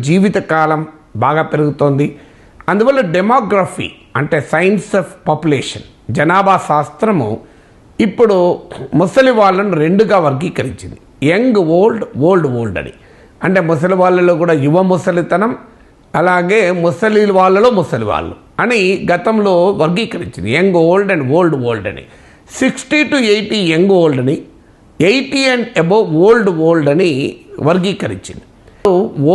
జీవితకాలం బాగా పెరుగుతోంది. అందువల్ల డెమోగ్రఫీ అంటే సైన్స్ ఆఫ్ పాపులేషన్ జనాభా శాస్త్రము ఇప్పుడు ముసలి వాళ్ళను రెండుగా వర్గీకరించింది. యంగ్ ఓల్డ్, ఓల్డ్ ఓల్డ్ అని. అంటే ముసలి వాళ్ళలో కూడా యువ ముసలితనం, అలాగే ముసలి వాళ్ళలో ముసలి వాళ్ళు అని గతంలో వర్గీకరించింది. Young old and old old అని. 60 to 80 యంగ్ ఓల్డ్ అని, 80 and above ఓల్డ్ ఓల్డ్ అని వర్గీకరించింది.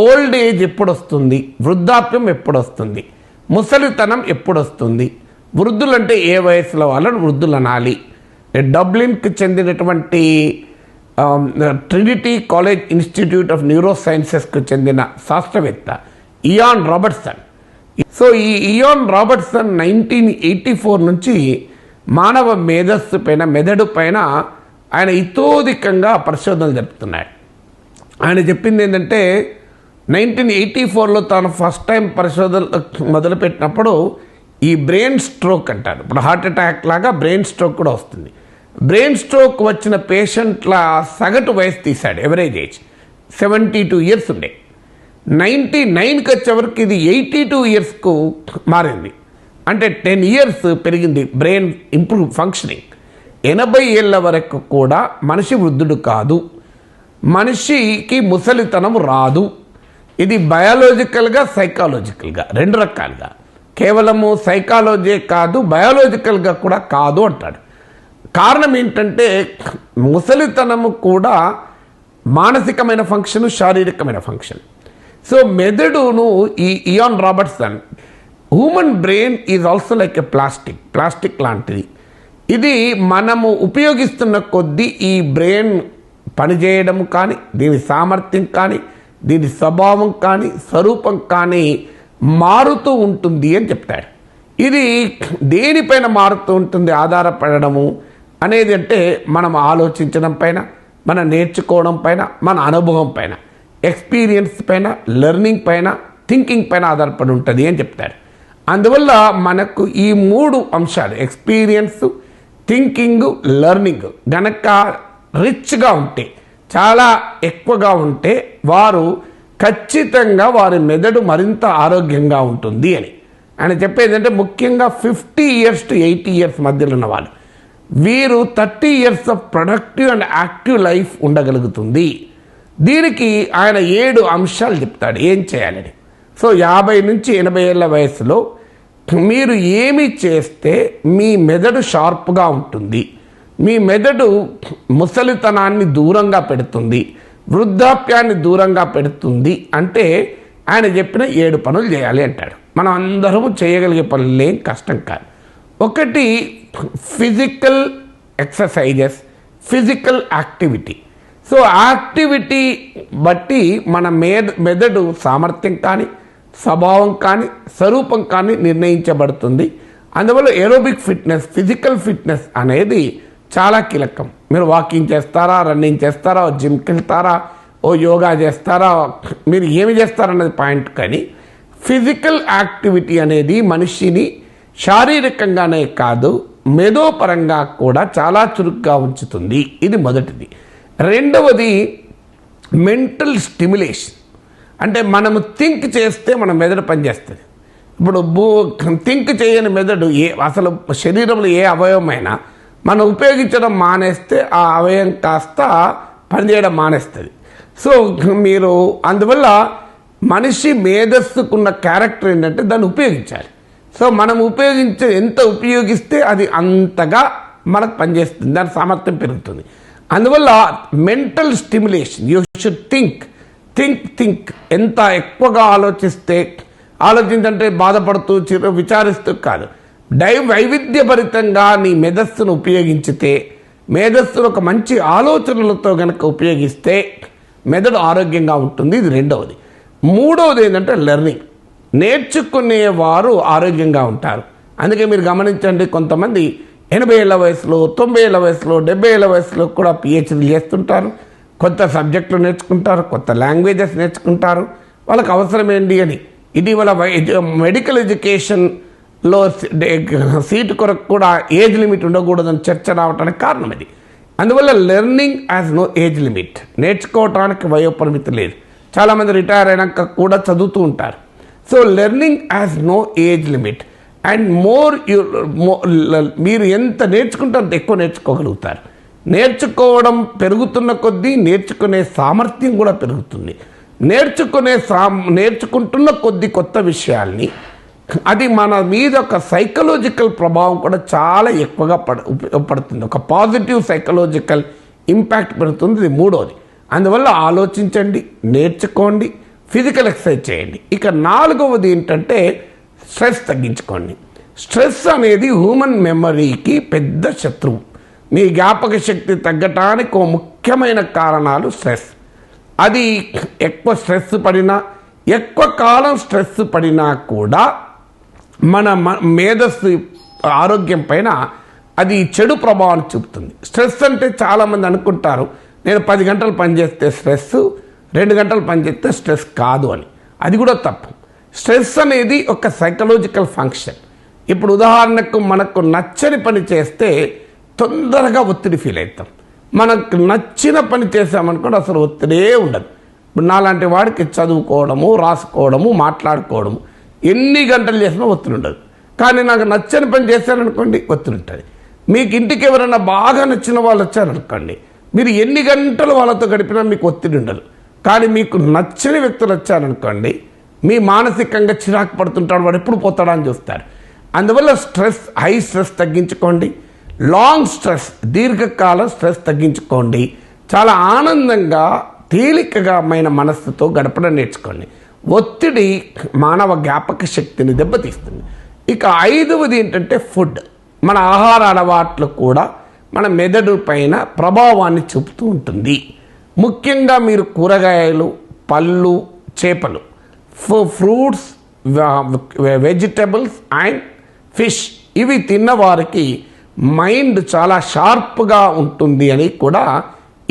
ఓల్డ్ ఏజ్ ఎప్పుడు వస్తుంది, వృద్ధాప్యం ఎప్పుడు వస్తుంది, ముసలితనం ఎప్పుడు వస్తుంది, వృద్ధులంటే ఏ వయసులో వాళ్ళని వృద్ధులు అనాలి. డబ్లిన్కి చెందినటువంటి Trinity College Institute of Neuro సైన్సెస్కు చెందిన శాస్త్రవేత్త ఇయాన్ రాబర్ట్సన్. సో ఈ ఇయాన్ రాబర్ట్సన్ 1984 నుంచి మానవ మేధస్సు పైన, మెదడు పైన ఆయన ఇతోధికంగా పరిశోధనలు జరుపుతున్నాడు. ఆయన చెప్పింది ఏంటంటే 1984లో తాను ఫస్ట్ టైం పరిశోధనలు మొదలుపెట్టినప్పుడు ఈ బ్రెయిన్ స్ట్రోక్ అంటారు. ఇప్పుడు హార్ట్ అటాక్ లాగా బ్రెయిన్ స్ట్రోక్ కూడా వస్తుంది. బ్రెయిన్ స్ట్రోక్ వచ్చిన పేషెంట్ల సగటు వయసు తీశాడు. ఎవరేజ్ ఏజ్ 72 years ఉండే. 99కి వచ్చేవరకు ఇది 82 yearsకు మారింది. అంటే 10 years పెరిగింది బ్రెయిన్ ఇంప్రూవ్ ఫంక్షనింగ్. 80 ఏళ్ళ వరకు కూడా మనిషి వృద్ధుడు కాదు, మనిషికి ముసలితనం రాదు. ఇది బయాలజికల్గా, సైకాలజికల్గా రెండు రకాలుగా. కేవలము సైకాలజీ కాదు, బయాలజికల్గా కూడా కాదు అంటాడు. కారణం ఏంటంటే ముసలితనము కూడా మానసికమైన ఫంక్షన్, శారీరకమైన ఫంక్షన్. సో మెదడును ఈ Ian Robertson human brain is also like a plastic లాంటిది. ఇది మనము ఉపయోగిస్తున్న కొద్దీ ఈ బ్రెయిన్ పనిచేయడం కానీ, దీని సామర్థ్యం కానీ, దీని స్వభావం కానీ, స్వరూపం కానీ మారుతూ ఉంటుంది అని చెప్తాడు. ఇది దేనిపైన మారుతూ ఉంటుంది ఆధారపడము అనేది అంటే మనం ఆలోచించడం పైన, మనం నేర్చుకోవడం పైన, మన అనుభవం పైన, ఎక్స్పీరియన్స్ పైన, లెర్నింగ్ పైన, థింకింగ్ పైన ఆధారపడి ఉంటుంది అని చెప్తాడు. అందువల్ల మనకు ఈ 3 అంశాలు ఎక్స్పీరియన్స్, థింకింగ్, లెర్నింగ్ గనక రిచ్గా ఉంటే, చాలా ఎక్కువగా ఉంటే వారు ఖచ్చితంగా వారి మెదడు మరింత ఆరోగ్యంగా ఉంటుంది అని ఆయన చెప్పేది. అంటే ముఖ్యంగా 50 years to 80 years మధ్యలో ఉన్న వాళ్ళు, వీరు 30 years of productive and active life ఉండగలుగుతుంది. దీనికి ఆయన 7 అంశాలు చెప్తాడు ఏం చేయాలని. సో 50 నుంచి 80 ఏళ్ళ వయసులో మీరు ఏమి చేస్తే మీ మెదడు షార్ప్గా ఉంటుంది, మీ మెదడు ముసలితనాన్ని దూరంగా పెడుతుంది, వృద్ధాప్యాన్ని దూరంగా పెడుతుంది అంటే ఆయన చెప్పిన 7 పనులు చేయాలి అంటాడు. మనం అందరము చేయగలిగే పనులేం కష్టం కాదు. ఒకటి physical exercises, physical activity. So activity బట్టి మన మెదడు సామర్థ్యం కానీ, స్వభావం కానీ, స్వరూపం కానీ నిర్ణయించబడుతుంది. అందువల్ల ఏరోబిక్ ఫిట్నెస్, ఫిజికల్ ఫిట్నెస్ అనేది చాలా కీలకం. మీరు వాకింగ్ చేస్తారా, రన్నింగ్ చేస్తారా, జిమ్కి వెళ్తారా, ఓ యోగా చేస్తారా, మీరు ఏమి చేస్తారన్నది పాయింట్. కానీ ఫిజికల్ యాక్టివిటీ అనేది మనిషిని శారీరకంగానే కాదు, మేధోపరంగా కూడా చాలా చురుగ్గా ఉంచుతుంది. ఇది మొదటిది. రెండవది మెంటల్ స్టిమ్యులేషన్. అంటే మనము థింక్ చేస్తే మన మెదడు పనిచేస్తుంది. ఇప్పుడు థింక్ చేయని మెదడు అసలు శరీరంలో ఏ అవయవమైనా మనం ఉపయోగించడం మానేస్తే ఆ అవయవం కాస్త పనిచేయడం మానేస్తుంది. సో మీరు అందువల్ల మనిషి మేధస్సుకున్న క్యారెక్టర్ ఏంటంటే దాన్ని ఉపయోగించాలి. సో మనం ఎంత ఉపయోగిస్తే అది అంతగా మనకు పనిచేస్తుంది, దాని సామర్థ్యం పెరుగుతుంది. అందువల్ల mental stimulation, you should think. ఎంత ఎక్కువగా ఆలోచించంటే బాధపడుతూ విచారిస్తూ కాదు, వైవిధ్యభరితంగా నీ మేధస్సును ఉపయోగించితే, మేధస్సును ఒక మంచి ఆలోచనలతో కనుక ఉపయోగిస్తే మెదడు ఆరోగ్యంగా ఉంటుంది. ఇది రెండవది. మూడవది ఏంటంటే లెర్నింగ్. నేర్చుకునేవారు ఆరోగ్యంగా ఉంటారు. అందుకే మీరు గమనించండి, కొంతమంది 80 ఏళ్ళ వయసులో, 90 ఏళ్ళ వయసులో, 70 ఏళ్ళ వయసులో కూడా PhD చేస్తుంటారు, కొత్త సబ్జెక్టులు నేర్చుకుంటారు, కొత్త లాంగ్వేజెస్ నేర్చుకుంటారు. వాళ్ళకి అవసరం ఏంటి అని ఇటీవల మెడికల్ ఎడ్యుకేషన్లో సీటు కొరకు కూడా ఏజ్ లిమిట్ ఉండకూడదని చర్చ రావడానికి కారణం ఇది. అందువల్ల learning as no age limit. నేర్చుకోవటానికి వయోపరిమితి లేదు. చాలామంది రిటైర్ అయినాక కూడా చదువుతూ ఉంటారు. So learning has no age limit and మీరు ఎంత నేర్చుకుంటే అంత ఎక్కువ నేర్చుకోగలుగుతారు. నేర్చుకోవడం పెరుగుతున్న కొద్దీ నేర్చుకునే సామర్థ్యం కూడా పెరుగుతుంది. నేర్చుకుంటున్న కొద్ది కొత్త విషయాల్ని అది మన మీద ఒక సైకలాజికల్ ప్రభావం కూడా చాలా ఎక్కువగా పడుతుంది. ఒక పాజిటివ్ సైకలాజికల్ ఇంపాక్ట్ పెడుతుంది. ఇది మూడోది. అందువల్ల ఆలోచించండి, నేర్చుకోండి, ఫిజికల్ ఎక్సర్సైజ్ చేయండి. ఇక నాలుగవది ఏంటంటే స్ట్రెస్ తగ్గించుకోండి. స్ట్రెస్ అనేది హ్యూమన్ మెమరీకి పెద్ద శత్రువు. మీ జ్ఞాపక శక్తి తగ్గటానికి ఒక ముఖ్యమైన కారణాలు స్ట్రెస్. అది ఎక్కువ స్ట్రెస్ పడినా, ఎక్కువ కాలం స్ట్రెస్ పడినా కూడా మన మేధస్సు ఆరోగ్యం పైన అది చెడు ప్రభావాన్ని చూపుతుంది. స్ట్రెస్ అంటే చాలామంది అనుకుంటారు నేను 10 గంటలు పనిచేస్తే స్ట్రెస్, 2 గంటలు పనిచేస్తే స్ట్రెస్ కాదు అని. అది కూడా తప్పు. స్ట్రెస్ అనేది ఒక సైకలాజికల్ ఫంక్షన్. ఇప్పుడు ఉదాహరణకు మనకు నచ్చని పని చేస్తే తొందరగా ఒత్తిడి ఫీల్ అవుతాం. మనకు నచ్చిన పని చేసామనుకోండి అసలు ఒత్తిడే ఉండదు. ఇప్పుడు నాలాంటి వాడికి చదువుకోవడము, రాసుకోవడము, మాట్లాడుకోవడము ఎన్ని గంటలు చేసినా ఒత్తిడి ఉండదు. కానీ నాకు నచ్చని పని చేశాననుకోండి ఒత్తిడి ఉంటుంది. మీకు ఇంటికి ఎవరైనా బాగా నచ్చిన వాళ్ళు వచ్చారనుకోండి, మీరు ఎన్ని గంటలు వాళ్ళతో గడిపినా మీకు ఒత్తిడి ఉండదు. కానీ మీకు నచ్చని వ్యక్తులు వచ్చారనుకోండి, మీ మానసికంగా చిరాకు పడుతుంటాడు, వాడు ఎప్పుడు పోతాడా అని చూస్తారు. అందువల్ల హై స్ట్రెస్ తగ్గించుకోండి. లాంగ్ స్ట్రెస్, దీర్ఘకాల స్ట్రెస్ తగ్గించుకోండి. చాలా ఆనందంగా తేలికగా మనస్సుతో గడపడం నేర్చుకోండి. ఒత్తిడి మానవ జ్ఞాపక శక్తిని దెబ్బతీస్తుంది. ఇక ఐదవది ఏంటంటే ఫుడ్. మన ఆహార అలవాట్లు కూడా మన మెదడు పైన ప్రభావాన్ని చూపుతూ ఉంటుంది. ముఖ్యంగా మీరు కూరగాయలు, పళ్ళు, చేపలు, ఫ్రూట్స్, వెజిటబుల్స్ అండ్ ఫిష్ ఇవి తిన్న వారికి మైండ్ చాలా షార్ప్గా ఉంటుంది అని కూడా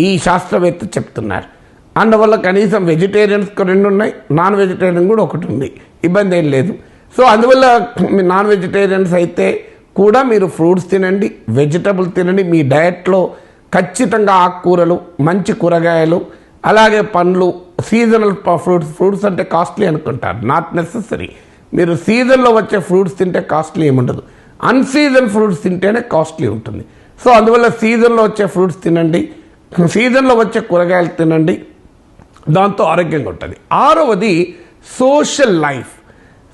ఈ శాస్త్రవేత్త చెప్తున్నారు. అందువల్ల కనీసం వెజిటేరియన్స్కి 2 ఉన్నాయి, నాన్ వెజిటేరియన్ కూడా 1 ఉంది, ఇబ్బంది ఏం లేదు. సో అందువల్ల నాన్ వెజిటేరియన్స్ అయితే కూడా మీరు ఫ్రూట్స్ తినండి, వెజిటబుల్ తినండి. మీ డయట్లో ఖచ్చితంగా ఆకుకూరలు, మంచి కూరగాయలు, అలాగే పండ్లు, సీజనల్ ఫ్రూట్స్ అంటే కాస్ట్లీ అనుకుంటారు, నాట్ నెసెసరీ. మీరు సీజన్లో వచ్చే ఫ్రూట్స్ తింటే కాస్ట్లీ ఏముండదు. అన్సీజన్ ఫ్రూట్స్ తింటేనే కాస్ట్లీ ఉంటుంది. సో అందువల్ల సీజన్లో వచ్చే ఫ్రూట్స్ తినండి, సీజన్లో వచ్చే కూరగాయలు తినండి, దాంతో ఆరోగ్యంగా ఉంటుంది. ఆరవది సోషల్ లైఫ్.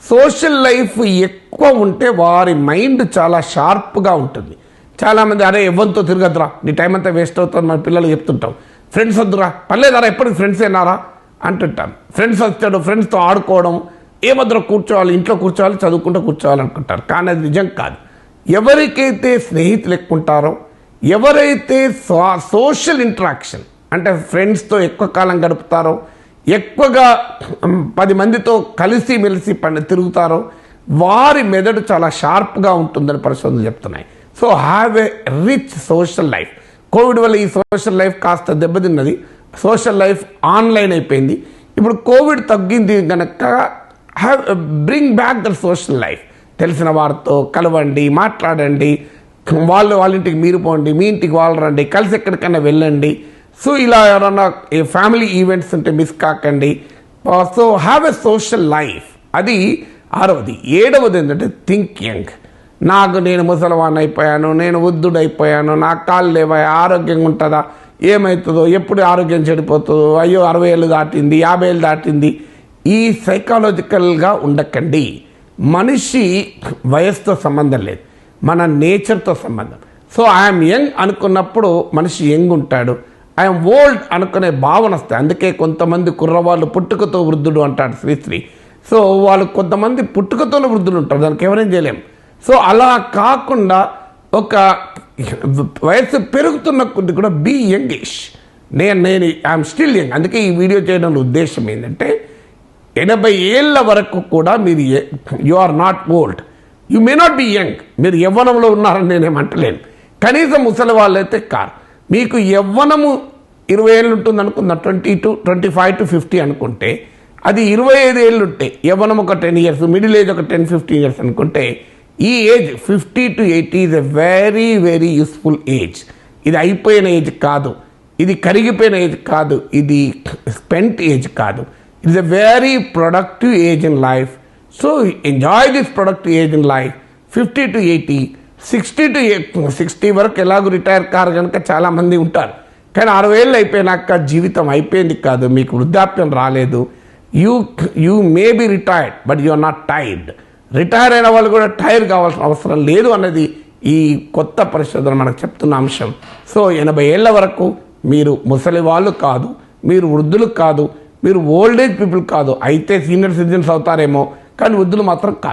సోషల్ లైఫ్ ఎక్కువ ఉంటే వారి మైండ్ చాలా షార్ప్గా ఉంటుంది. చాలామంది అరే ఎవరితో తిరగద్దురా, నీ టైం అంతా వేస్ట్ అవుతుంది మన పిల్లలు చెప్తుంటాం. ఫ్రెండ్స్ వద్దురా, పర్లేదారా ఎప్పటికి ఫ్రెండ్స్ ఏనారా అంటుంటాం. ఫ్రెండ్స్ వచ్చాడు, ఫ్రెండ్స్తో ఆడుకోవడం, ఏమద్దురా కూర్చోవాలి, ఇంట్లో కూర్చోవాలి, చదువుకుంటూ కూర్చోవాలనుకుంటారు. కానీ అది నిజం కాదు. ఎవరికైతే స్నేహితులు ఎక్కువ ఉంటారో, ఎవరైతే సోషల్ ఇంటరాక్షన్ అంటే ఫ్రెండ్స్తో ఎక్కువ కాలం గడుపుతారో, ఎక్కువగా 10 మందితో కలిసి మెలిసి తిరుగుతారో వారి మెదడు చాలా షార్ప్గా ఉంటుందని పరిశోధనలు చెప్తున్నాయి. So have a rich social life. Covid వల్ల ఈ సోషల్ లైఫ్ కాస్త దెబ్బతిన్నది. సోషల్ లైఫ్ ఆన్లైన్ అయిపోయింది. ఇప్పుడు కోవిడ్ తగ్గింది కనుక bring back the social life. తెలిసిన వారితో కలవండి, మాట్లాడండి, వాళ్ళ ఇంటికి మీరు పోండి, మీ ఇంటికి వాళ్ళు రండి, కలిసి ఎక్కడికైనా వెళ్ళండి. సో ఇలా ఎవరన్నా ఫ్యామిలీ ఈవెంట్స్ ఉంటే మిస్ కాకండి. So have a social life. అది ఆరవది. ఏడవది ఏంటంటే థింక్ యంగ్. నేను ముసలివాణ్ణి అయిపోయాను, నేను వృద్ధుడైపోయాను, నా కాళ్ళు లేవా, ఆరోగ్యంగా ఉంటుందా, ఏమవుతుందో, ఎప్పుడు ఆరోగ్యం చెడిపోతుందో, అయ్యో 60 ఏళ్ళు దాటింది, 50 ఏళ్ళు దాటింది, ఈ సైకాలజికల్గా ఉండకండి. మనిషి వయసుతో సంబంధం లేదు, మన నేచర్తో సంబంధం. సో ఐఎమ్ యంగ్ అనుకున్నప్పుడు మనిషి యంగ్ ఉంటాడు, ఐఎమ్ ఓల్డ్ అనుకునే భావన వస్తాయి. అందుకే కొంతమంది కుర్రవాళ్ళు పుట్టుకతో వృద్ధుడు అంటాడు శ్రీశ్రీ. సో వాళ్ళు కొంతమంది పుట్టుకతోనే వృద్ధులు ఉంటారు, దానికి ఎవరేం చేయలేం. సో అలా కాకుండా ఒక వయసు పెరుగుతున్న కొద్ది కూడా బీ యంగిష్. నేను ఐఎమ్ స్టిల్ యంగ్. అందుకే ఈ వీడియో చేయడం ఉద్దేశం ఏంటంటే 80 ఏళ్ళ వరకు కూడా మీరు you are not old, you may not be young. మీరు యవ్వనంలో ఉన్నారని నేనేమంటలేను, కనీసం ముసలి వాళ్ళైతే కారు. మీకు యవ్వనము 20 ఏళ్ళు ఉంటుంది అనుకుందాం, 25 to 50 అనుకుంటే అది 25 ఏళ్ళు ఉంటే యవ్వనం ఒక 10 years, మిడిల్ ఏజ్ ఒక 10-15 years అనుకుంటే ఈ age 50 to 80 is a very very useful age. ఇది అయిపోయిన ఏజ్ కాదు, ఇది కరిగిపోయిన ఏజ్ కాదు, ఇది స్పెంట్ ఏజ్ కాదు, it's a very productive age in life. So enjoy this productive age in life. 50 to 80, 60 to 60 వరకు ఎలాగో రిటైర్ కారు కనుక చాలామంది ఉంటారు. కానీ 60 ఏళ్ళు అయిపోయినాక జీవితం అయిపోయింది కాదు, మీకు వృద్ధాప్యం రాలేదు. You may be retired but you are not tired. Retire అయిన వాళ్ళు కూడా టైర్ కావాల్సిన అవసరం లేదు అన్నది ఈ కొత్త పరిశోధన మనకు చెప్తున్న అంశం. సో 80 ఏళ్ళ వరకు మీరు ముసలి వాళ్ళు కాదు, మీరు వృద్ధులు కాదు, మీరు ఓల్డ్ ఏజ్ పీపుల్ కాదు. అయితే సీనియర్ సిటిజన్స్ అవుతారేమో, కానీ వృద్ధులు మాత్రం కాదు.